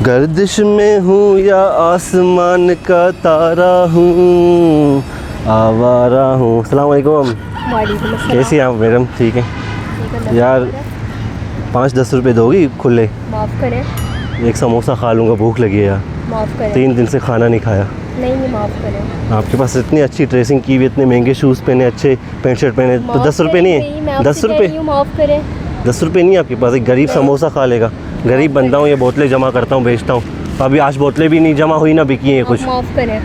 गर्दिश में हूँ या आसमान का तारा हूँ, आवारा हूँ। अस्सलाम वालेकुम। कैसी हैं आप मैडम? ठीक है यार, 5-10 रुपए दोगी खुले? माफ़ करें। एक समोसा खा लूँगा, भूख लगी है यार। माफ़ करें। 3 दिन से खाना नहीं खाया। नहीं माफ़ करें। आपके पास इतनी अच्छी ड्रेसिंग की हुई, इतने महंगे शूज़ पहने, अच्छे पैंट शर्ट पहने, तो 10 रुपये नहीं है? 10 रुपये? माफ़ करें। 10 रुपये नहीं आपके पास? एक गरीब समोसा खा लेगा। गरीब बंदा हूँ, ये बोतलें जमा करता हूँ, बेचता हूँ। अभी आज बोतलें भी नहीं जमा हुई ना बिकी है कुछ। माफ़ करें।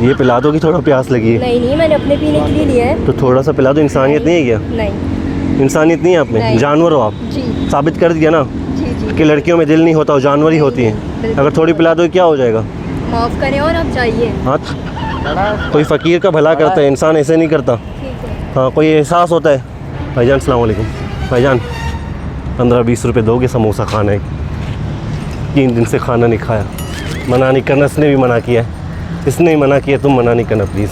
ये पिला दो कि थोड़ा प्यास लगी है? नहीं मैंने अपने पीने के लिए लिया है। तो थोड़ा सा पिला दो। इंसानियत नहीं है क्या? नहीं। इंसानियत नहीं है आप में? जानवर हो आप। जी। साबित कर दिया ना जी। कि लड़कियों में दिल नहीं होता, वो जानवर ही होती हैं। अगर थोड़ी पिला दो क्या हो जाएगा? माफ़ करें और आप जाइए। हाँ, कोई फ़कीर का भला करता है, इंसान ऐसे नहीं करता। हाँ, कोई एहसास होता है। भाईजान अस्सलाम वालेकुम। भाईजान 15-20 रुपये दोगे? समोसा खाना है, 3 दिन से खाना नहीं खाया। मना नहीं करना, इसने भी मना किया है। इसने ही मना किया, तुम मना नहीं करना प्लीज़।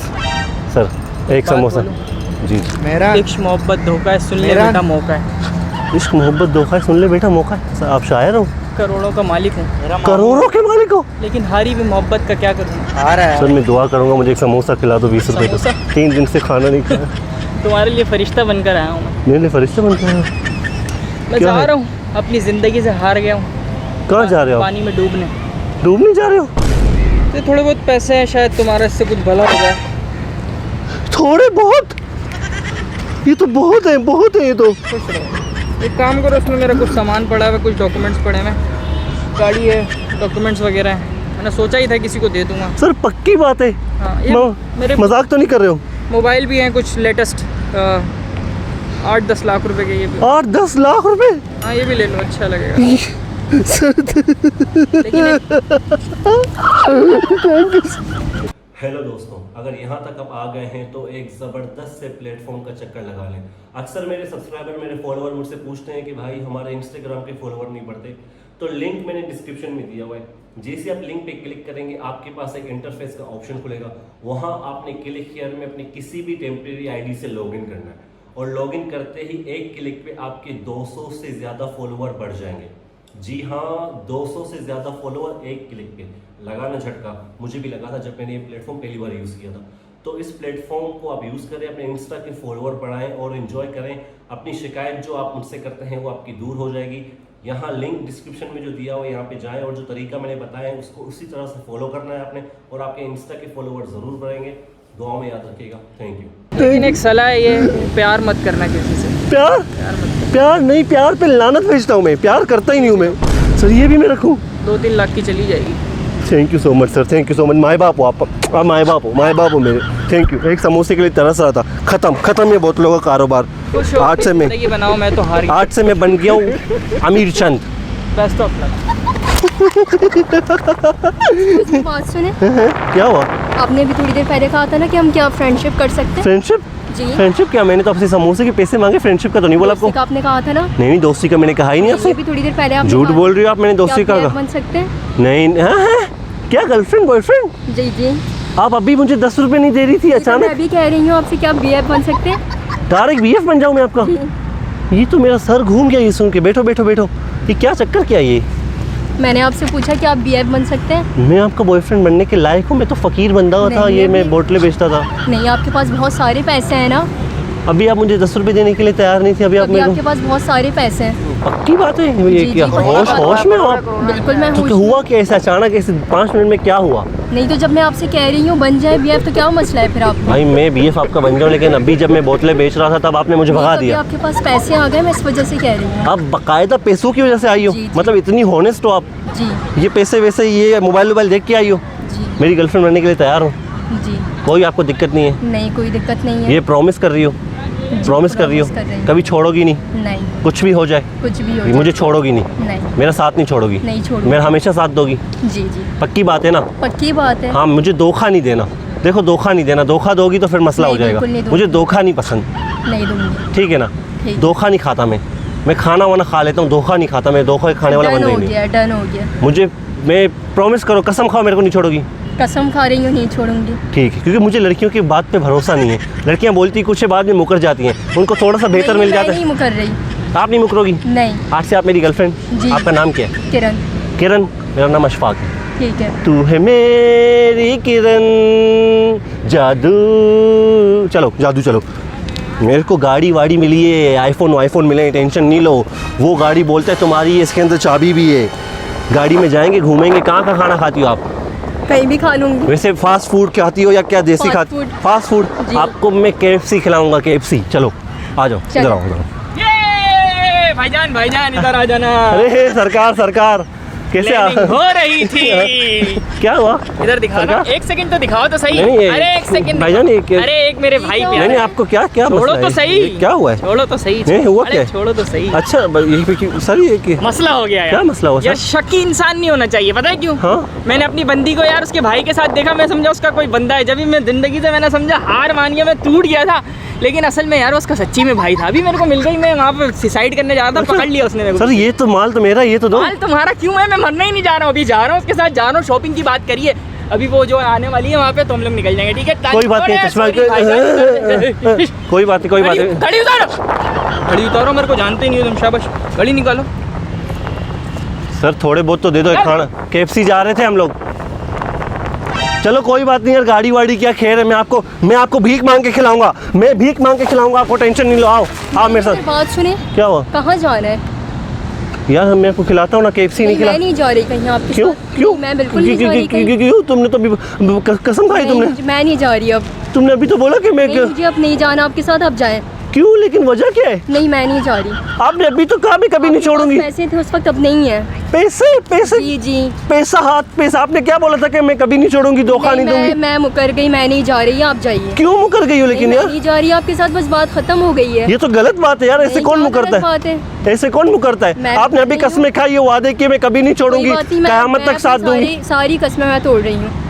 सर एक समोसा। जी। मेरा इश्क मोहब्बत धोखा है, सुन ले बेटा मौका है। इश्क मोहब्बत धोखा है, सुन ले बेटा मौका है। सर आप शायर हो? करोड़ों का मालिक हूँ। करोड़ों के मालिक हो? लेकिन हारी भी मोहब्बत का क्या करूँ? आ रहा है सर मैं दुआ करूँगा, मुझे एक समोसा खिला दो 20 रुपये का। 3 दिन से खाना नहीं खाया। तुम्हारे लिए फरिश्ता बनकर आया हूँ मैं। मेरे लिए फरिश्ता बनकर आया? मैं जा रहा हूँ, अपनी ज़िंदगी से हार गया हूँ। कहाँ जा रहे हो? पानी में डूबने। डूबने जा रहे हो? तो थोड़े बहुत पैसे हैं, शायद तुम्हारा इससे कुछ भला हो जाए। थोड़े बहुत? ये तो बहुत है, बहुत है ये तो। एक काम करो, उसमें मेरा कुछ सामान पड़ा है, कुछ डॉक्यूमेंट्स पड़े हैं, गाड़ी है, डॉक्यूमेंट्स वगैरह हैं। मैंने सोचा ही था किसी को दे दूंगा। सर पक्की बात है? हाँ, ये मेरे मजाक तो नहीं कर रहे हो? मोबाइल भी हैं कुछ लेटेस्ट, 8-10 लाख रुपए के। ये भी 8-10 लाख रुपए? हाँ, ये भी ले लो, अच्छा लगेगा। हेलो दोस्तों, अगर यहाँ तक आप आ गए हैं तो एक ज़बरदस्त से प्लेटफॉर्म का चक्कर लगा लें। अक्सर मेरे सब्सक्राइबर, मेरे फॉलोअर मुझसे पूछते हैं कि भाई हमारे इंस्टाग्राम के फॉलोअर नहीं बढ़ते, तो लिंक मैंने डिस्क्रिप्शन में दिया हुआ है। जैसे आप लिंक पे क्लिक करेंगे, आपके पास एक इंटरफेस का ऑप्शन खुलेगा। वहाँ आपने क्लिक हियर में अपनी किसी भी टेम्परेरी आईडी से लॉगिन करना है, और लॉगिन करते ही एक क्लिक पे आपके 200 से ज़्यादा फॉलोअर बढ़ जाएंगे। जी हाँ, 200 से ज़्यादा फॉलोअर एक क्लिक पे। लगाना झटका, मुझे भी लगा था जब मैंने ये प्लेटफॉर्म पहली बार यूज़ किया था। तो इस प्लेटफॉर्म को आप यूज़ करें, अपने इंस्टा के फॉलोअर बढ़ाएं और एंजॉय करें। अपनी शिकायत जो आप मुझसे करते हैं वो आपकी दूर हो जाएगी। यहाँ लिंक डिस्क्रिप्शन में जो दिया हुआ है, यहाँ पे जाएं और जो तरीका मैंने बताया है उसको उसी तरह से फॉलो करना है आपने, और आपके इंस्टा के फॉलोअर ज़रूर बढ़ेंगे। दुआ में याद रखिएगा। Thank you. लेकिन एक सलाह है, ये प्यार मत करना किसी से। प्यार? प्यार नहीं, प्यार पे लानत भेजता हूँ मैं, प्यार करता ही नहीं हूँ मैं। सर ये भी मैं रखूँ? 2-3 लाख की चली जाएगी। Thank you so much sir, thank you so much. माए बाप हो आप माए बाप हो मेरे। Thank you. एक समोसे के लिए तरस रहा था। खत्म ये बोतलों का कारोबार। आज से मैं बनाओ, मैं तो हार गया। आज से मैं बन गया हूँ अमीर चंद। Best of luck. बात सुने। क्या हुआ? आपने भी थोड़ी देर पहले कहा था ना कि हम क्या फ्रेंडशिप कर सकते हैं। फ्रेंडशिप? जी। फ्रेंडशिप क्या? मैंने तो आपसे समोसे के पैसे मांगे, फ्रेंडशिप का तो नहीं बोला आपको। आपने कहा था ना। नहीं, दोस्ती का मैंने कहा ही नहीं आपसे। भी थोड़ी देर पहले आप झूठ बोल रही हो आप। मैंने दोस्ती का कहा। बन सकते हैं? नहीं। हाँ, क्या गर्लफ्रेंड बॉयफ्रेंड? जी। आप अभी मुझे 10 रुपए नहीं दे रही थी अचानक? मैं भी कह रही हूँ आपसे, क्या बीएफ बन सकते हैं? डायरेक्ट बीएफ बन जाऊँ मैं आपका? ये तो मेरा सर घूम गया ये सुन के। बैठो। ये क्या चक्कर क्या ये? मैंने आपसे पूछा कि आप बीएफ बन सकते हैं? मैं आपका बॉयफ्रेंड बनने के लायक हूँ? मैं तो फकीर बंदा था, ये मैं बोतलें बेचता था। नहीं, आपके पास बहुत सारे पैसे हैं ना। अभी आप मुझे 10 रुपए देने के लिए तैयार नहीं थे। अभी आपके पास बहुत सारे पैसे हैं। पक्की बात है? ये क्या होश में हो आप? बिल्कुल मैं तो हुआ क्या ऐसा अचानक, ऐसे 5 मिनट में क्या हुआ? नहीं तो जब मैं आपसे कह रही हूँ बन जाए बीएफ, तो क्या मसला है फिर आप? भाई मैं बीएफ आपका बन जाऊँ, लेकिन अभी जब मैं बोतलें बेच रहा था तब आपने मुझे भगा दिया। आपके पास पैसे आ गए, मैं इस वजह से कह रही हूँ। आप बाकायदा पैसों की वजह से आई हो? मतलब इतनी हॉनेस्ट हो आप? जी। ये पैसे वैसे ये मोबाइल देख के आई हो? जी। मेरी गर्लफ्रेंड बनने के लिए तैयार हो? जी। कोई आपको दिक्कत नहीं है? नहीं, कोई दिक्कत नहीं है। ये प्रॉमिस कर रही हो? प्रॉमिस कर रही हो? कभी छोड़ोगी नहीं? नहीं। कुछ भी हो जाए? कुछ भी हो जाए मुझे छोड़ोगी नहीं? नहीं। मेरा साथ नहीं छोड़ोगी? नहीं छोड़ूंगी। मेरा हमेशा साथ दोगी? जी। पक्की बात है ना? पक्की बात है। हाँ, मुझे धोखा नहीं देना। देखो, धोखा नहीं देना। धोखा दोगी तो फिर मसला हो जाएगा। मुझे धोखा नहीं पसंद। नहीं दूंगी। ठीक है ना? धोखा नहीं खाता मैं खाना वाना खा लेता हूँ, धोखा नहीं खाता मैं। धोखा खाने वाला बंदा ही नहीं। डन हो गया। मुझे मैं प्रॉमिस करो, कसम खाओ मेरे को नहीं छोड़ोगी? कसम खा रही हूँ, नहीं छोड़ूंगी। ठीक है, क्योंकि मुझे लड़कियों की बात पे भरोसा नहीं है। लड़कियां बोलती कुछ है, बाद में मुकर जाती हैं। उनको थोड़ा सा बेहतर मिल जाता है। नहीं मुकर रही। आप नहीं मुकरोगी? नहीं। आज से आप मेरी गर्लफ्रेंड। जी। आपका नाम क्या है? किरण। किरण, मेरा नाम अशफाक है। ठीक है। तू है मेरी किरण जादू, चलो जादू चलो। मेरे को गाड़ी वाड़ी मिली है, आईफोन मिले, टेंशन नहीं लो। वो गाड़ी बोलते हैं तुम्हारी है, इसके अंदर चाबी भी है। गाड़ी में जाएंगे, घूमेंगे। कहाँ का खाना खाती हो आप? कहीं भी खा लूँगी। वैसे फास्ट फूड खाती हो या क्या देसी फास्ट खाती? फूड। Fast food. जी। आपको मैं KFC खिलाऊंगा, KFC। चलो आ जाओ, चलो। इधर आओ, इधर आओ। ये भाईजान इधर आ जाना। अरे सरकार कैसे प्लानिंग हो रही थी। क्या हुआ? इधर दिखाओ ना, सरकार? एक सेकंड तो दिखाओ तो सही। नहीं, अरे एक सेकंड भाईजान, अरे एक मेरे भाई नहीं प्यारे। नहीं, आपको क्या छोड़ो मसला तो है? सही। ये क्या हुआ है? छोड़ो तो सही। नहीं, हुआ अरे क्या है? छोड़ो तो सही। अच्छा सर, ये मसला हो गया यार। क्या मसला हुआ यार सर? शकी इंसान नहीं होना चाहिए, पता है क्यों? हाँ? मैंने अपनी बंदी को यार उसके भाई के साथ देखा, मैं समझा उसका कोई बंदा है। जब भी मैं जिंदगी से मैंने समझा हार मान गया, मैं टूट गया था। लेकिन असल में यार उसका सच्ची में भाई था। अभी मेरे को मिल गई, मैं वहाँ पे सुसाइड करने जा रहा था, पकड़ लिया उसने मेरे को। सर ये तो माल तो मेरा, ये तो दो। माल तुम्हारा क्यों है? मैं मरना ही नहीं जा रहा हूँ, अभी जा रहा हूँ उसके साथ, जा रहा हूँ। शॉपिंग की बात करिए, अभी वो जो आने वाली है वहाँ पे, तो हम लोग निकल जाएंगे, ठीक है? कोई बात नहीं, चश्मा कोई बात नहीं, कोई बात नहीं। घड़ी उतारो, घड़ी उतारो, मेरे को जानते ही नहीं हो तुम। शाबाश, घड़ी निकालो। सर थोड़े बहुत तो दे दो, एक खाना। KFC जा रहे थे हम लोग। चलो कोई बात नहीं यार, गाड़ी वाड़ी क्या खेर है। मैं आपको भीख मांग के खिलाऊंगा, मैं भीख मांग के खिलाऊंगा आपको, टेंशन नहीं लो। आओ मेरे साथ। बात सुने। क्या हुआ? कहाँ जाना है? यार मैं आपको खिलाता हूँ ना, KFC नहीं खिला। मैं नहीं जा रही कहीं आपके क्यों साथ। क्यों? मैं बिल्कुल नहीं जा रही कहीं। क्यों? तुमने तो अभी कसम खाई तुमने। मैं नहीं जा रही अब। तुमने अभी तो बोला कि मैं नहीं, मुझे अब नहीं जाना आपके साथ, अब जाएं। क्यों? लेकिन वजह क्या है? नहीं, मैं नहीं जा रही। आपने अभी तो कहा भी कभी नहीं छोड़ूंगी। पैसे थे उस वक्त, अब नहीं है। पैसे जी पैसा हाथ पैसा। आपने क्या बोला था कि मैं कभी नहीं छोड़ूंगी, धोखा नहीं दूंगी? मैं मुकर गई, मैं नहीं जा रही, आप जाइए। क्यों मुकर गई हो? लेकिन मैं यार नहीं जा रही आपके साथ, बस बात खत्म हो गई है। ये तो गलत बात है यार, ऐसे नहीं, कौन क्या मुकरता गलत बात है? ऐसे कौन मुकरता है? मैं आपने अभी नहीं हूँ। कसमें खाई, ये वादे किए मैं कभी नहीं छोड़ूंगी, कोई बात नहीं, मैं कयामत तक अपनी साथ दूंगी। सारी कस्में मैं तोड़ रही हूँ।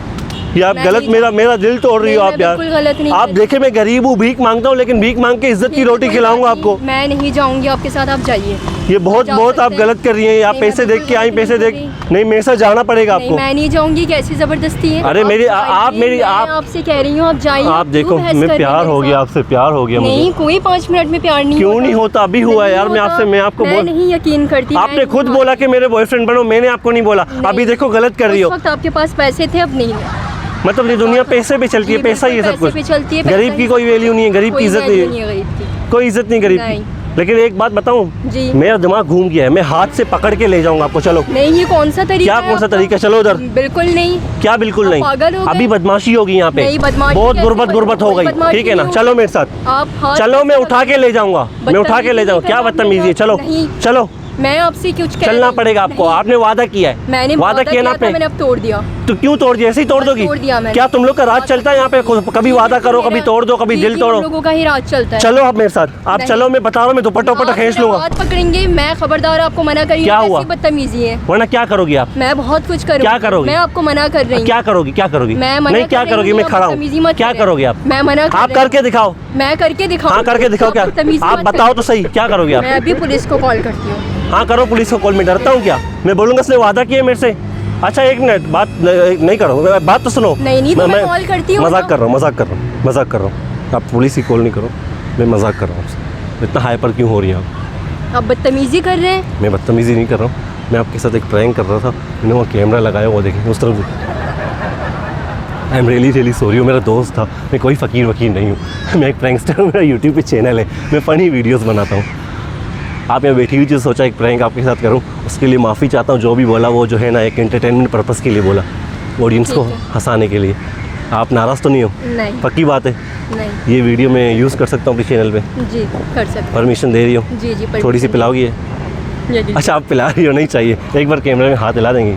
ये आप मैं गलत, नहीं मेरा दिल तोड़ रही हो नहीं, आप मैं यार। बिल्कुल गलत नहीं आप कर देखे मैं गरीब हूँ, भीख मांगता हूँ, लेकिन भीख मांग के इज्जत की रोटी कोई खिलाऊंगा बात नहीं, आपको। मैं नहीं जाऊंगी आपके साथ, आप जाइए। ये बहुत जा बहुत आप सकते हैं। गलत कर रही हैं। आप नहीं, मैं पैसे देख बिल्कुल के आई, गलत पैसे नहीं देख कर नहीं, मेरे साथ जाना पड़ेगा नहीं, आपको। मैं नहीं जाऊंगी, कैसी जबरदस्ती है? अरे मेरी आप आप जाइए, मेरी मैं आप आपसे कह रही हूँ, आप जाइए। आप देखो, क्यों बहस कर मैं रही हैं प्यार मेरे हो गया साथ? आपसे, प्यार हो गया मुझे। नहीं, कोई 5 मिनट में प्यार नहीं क्यों नहीं होता? अभी हुआ है यार। मैं आपसे, मैं आपको मैं नहीं यकीन करती। आपने खुद बोला कि मेरे बॉयफ्रेंड बनो, मैंने आपको नहीं बोला। अभी देखो गलत कर रही हो। उस वक्त आपके पास पैसे थे, अब नहीं है। मतलब ये दुनिया पैसे पे चलती है, जी, पैसा ही है सब पैसे कुछ। पे चलती है, गरीब पैसा की ही- कोई वैल्यू नहीं है, गरीब की कोई इज्जत वैल्यू नहीं है, गरीब की। कोई इज्जत नहीं गरीब नहीं। की। लेकिन एक बात बताऊं, जी। मेरा दिमाग घूम गया है, मैं हाथ से पकड़ के ले जाऊंगा आपको। चलो। नहीं, ये कौन सा तरीका क्या है कौन सा आपका? तरीका? चलो उधर। बिल्कुल नहीं। क्या बिल्कुल आप नहीं? पागल हो गए? अभी बदमाशी होगी यहाँ पे, नहीं, बदमाशी बहुत कैसे? गुर्बत गुर्बत हो कोई गई, बदमाशी ठीक है ना? नहीं चलो मेरे साथ, आप हाथ चलो मैं कैसे उठा के ले जाऊंगा, मैं उठा के ले जाऊंगा। क्या बदतमीजी है? चलो नहीं। चलो, मैं आपसे कुछ कह चलना रही- पड़ेगा आपको। नहीं। आपने वादा किया है, मैंने वादा किया ना था, आपने। मैंने अब तोड़ दिया। तो क्यों तोड़ दिया? ऐसे ही तोड़ बस दोगी? तोड़ दिया मैंने। क्या तुम लोग का राज चलता है यहाँ पे? कभी वादा करो, कभी तोड़ दो, कभी जी, दिल जी, तोड़ो। हम लोगों का ही राज चलता है। चलो आप मेरे साथ, आप नहीं। चलो, मैं बता रहा हूँ, मैं दुपट्टा उपट्टा आप खींच मेरा लूंगा। हाथ पकड़ेंगे, मैं खबरदार आपको मना कर रही हूँ। क्या हुआ? ऐसी बदतमीजी है। वरना क्या करोगी आप? मैं बहुत कुछ करूँगी। क्या करोगी? मैं आपको मना कर रही हूँ। क्या करोगी? क्या करोगी? मैं मना नहीं, कर क्या रही करोगी? हूँ, मैं आप खड़ा बदतमीजी हूँ। मत क्या करें। करोगी आप? मैं मना कर आप रही हूँ। करके दिखाओ। मैं करके दिखाऊँ। हाँ करके दिखाओ। क्या आप बताओ तो सही, क्या करोगी आप? मैं अभी पुलिस को कॉल करती हूँ। हाँ करो पुलिस को कॉल। मैं डरता हूँ क्या? मैं बोलूँगा इसने वादा किया मेरे से। अच्छा एक मिनट, बात नहीं करो, बात तो सुनो। नहीं, तो मैं कॉल करती हूँ मजाक ना। कर रहा हूँ, मजाक कर रहा हूँ। आप पुलिस की कॉल नहीं करो, मैं मजाक कर रहा हूँ आपसे। इतना हाइपर क्यों हो रही हैं आप? आप बदतमीजी कर रहे हैं। मैं बदतमीजी नहीं कर रहा हूँ, मैं आपके साथ एक प्रैंक कर रहा था। मैंने वहाँ कैमरा लगाया, वो देखें उस तरफ। आई एम रियली सॉरी, वो मेरा दोस्त था, मैं कोई फ़कीर वकीर नहीं हूँ। मैं एक प्रैंकस्टर हूँ, मेरा यूट्यूब पे चैनल है, मैं फ़नी वीडियोस बनाता हूँ। आप यहाँ बैठी हुई जो सोचा एक प्रैंक आपके साथ करूँ, उसके लिए माफ़ी चाहता हूँ। जो भी बोला वो जो है ना, एक एंटरटेनमेंट पर्पज़ के लिए बोला, ऑडियंस को ठीक है। हंसाने के लिए। आप नाराज़ तो नहीं हो? नहीं। पक्की बात है? नहीं। ये वीडियो मैं यूज़ कर सकता हूँ अपने चैनल पे? जी कर सकते परमिशन दे रही हो? हैं। जी थोड़ी सी पिलाओगी है? जी, जी। अच्छा आप पिला रही हो, नहीं चाहिए। एक बार कैमरे में हाथ हिला देंगी?